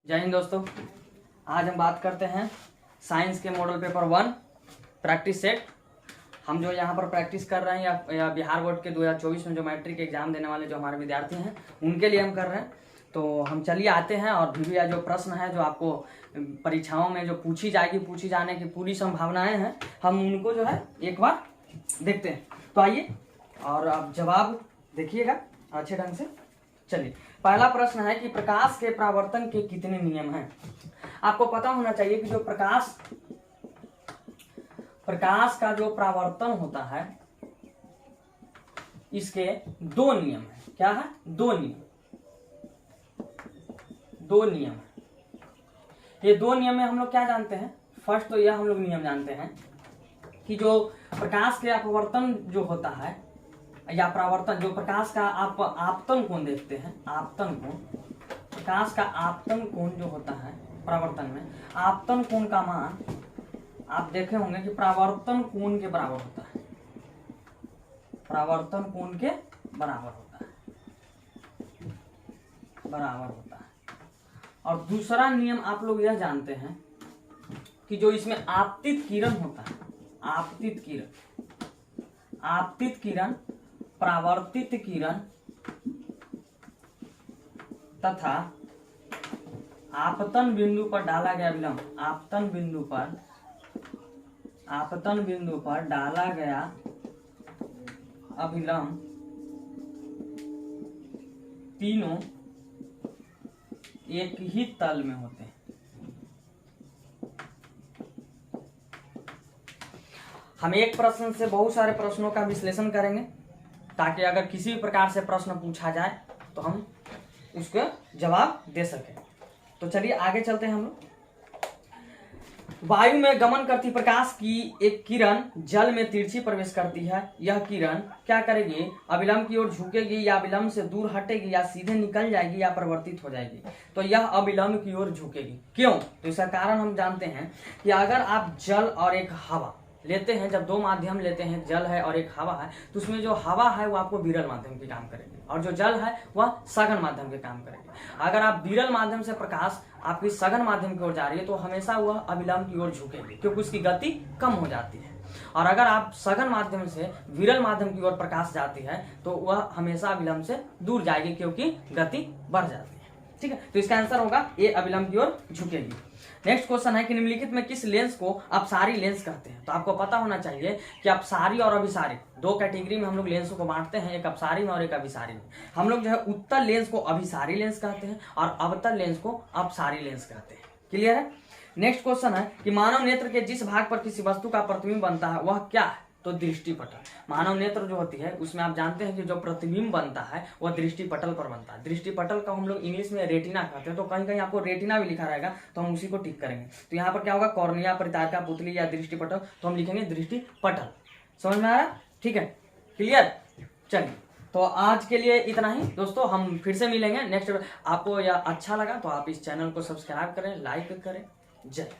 जय हिंद दोस्तों। आज हम बात करते हैं साइंस के मॉडल पेपर 1 प्रैक्टिस सेट। हम जो यहाँ पर प्रैक्टिस कर रहे हैं या बिहार बोर्ड के 2024 में जो मैट्रिक एग्जाम देने वाले जो हमारे विद्यार्थी हैं उनके लिए हम कर रहे हैं। तो हम चलिए आते हैं और भी जो प्रश्न है जो आपको परीक्षाओं में जो पूछी जाने की पूरी संभावनाएं हैं, हम उनको जो है एक बार देखते हैं। तो आइए और आप जवाब देखिएगा अच्छे ढंग से। चलिए, पहला प्रश्न है कि प्रकाश के परावर्तन के कितने नियम हैं। आपको पता होना चाहिए कि जो प्रकाश का जो परावर्तन होता है इसके दो नियम हैं। क्या है? दो नियम है। ये दो नियम में हम लोग क्या जानते हैं? फर्स्ट तो यह हम लोग नियम जानते हैं कि जो प्रकाश के अपवर्तन जो होता है या परावर्तन, जो प्रकाश का आप आपतन कोण देखते हैं, आपतन कोण, प्रकाश का आपतन कोण जो होता है परावर्तन में, आपतन कोण का मान आप देखे होंगे कि परावर्तन कोण के बराबर होता है। परावर्तन कोण के बराबर होता है। और दूसरा नियम आप लोग यह जानते हैं कि जो इसमें आपतित किरण होता है, आपतित किरण, परावर्तित किरण तथा आपतन बिंदु पर डाला गया विलंब, आपतन बिंदु पर डाला गया अभिलंब, तीनों एक ही तल में होते हैं। हम एक प्रश्न से बहुत सारे प्रश्नों का विश्लेषण करेंगे ताकि अगर किसी भी प्रकार से प्रश्न पूछा जाए तो हम उसका जवाब दे सकें। तो चलिए आगे चलते हैं हम लोग। वायु में गमन करती प्रकाश की एक किरण जल में तिरछी प्रवेश करती है। यह किरण क्या करेगी? अविलंब की ओर झुकेगी या विलंब से दूर हटेगी या सीधे निकल जाएगी या परिवर्तित हो जाएगी। तो यह अविलंब की ओर झुकेगी। क्यों? तो इसका कारण हम जानते हैं कि अगर आप जल और एक हवा लेते हैं, जब दो माध्यम लेते हैं, जल है और एक हवा है, तो उसमें जो हवा है वो आपको विरल माध्यम के काम करेगी और जो जल है वह सघन माध्यम के काम करेगी। अगर आप विरल माध्यम से प्रकाश आपकी सघन माध्यम की ओर जा रही है तो हमेशा वह अविलंब की ओर झुकेगी क्योंकि उसकी गति कम हो जाती है। और अगर आप सघन माध्यम से विरल माध्यम की ओर प्रकाश जाती है तो वह हमेशा अविलंब से दूर जाएगी क्योंकि गति बढ़ जाती है। ठीक है, तो इसका आंसर होगा ए, अविलंब की ओर झुकेगी। नेक्स्ट क्वेश्चन है कि निम्नलिखित में किस लेंस को अपसारी लेंस कहते हैं। तो आपको पता होना चाहिए कि अपसारी और अभिसारी दो कैटेगरी में हम लोग लेंस को बांटते हैं, एक अपसारी में और एक अभिसारी में। हम लोग जो है उत्तल लेंस को अभिसारी लेंस कहते हैं और अवतल लेंस को अपसारी लेंस कहते हैं। क्लियर है? नेक्स्ट क्वेश्चन है कि मानव नेत्र के जिस भाग पर किसी वस्तु का प्रतिबिंब बनता है वह क्या है? तो दृष्टिपटल। मानव नेत्र जो होती है उसमें आप जानते हैं कि जो प्रतिबिंब बनता है वह दृष्टिपटल पर बनता है। दृष्टिपटल का हम लोग इंग्लिश में रेटिना कहते हैं। तो कहीं कहीं आपको रेटिना भी लिखा रहेगा तो हम उसी को टिक करेंगे। तो यहाँ पर क्या होगा? कॉर्निया, परितारिका पुतली या दृष्टिपटल, तो हम लिखेंगे दृष्टिपटल। समझ में आ रहा? ठीक है, क्लियर। चलिए, तो आज के लिए इतना ही दोस्तों, हम फिर से मिलेंगे नेक्स्ट। आपको यह अच्छा लगा तो आप इस चैनल को सब्सक्राइब करें, लाइक करें। जय।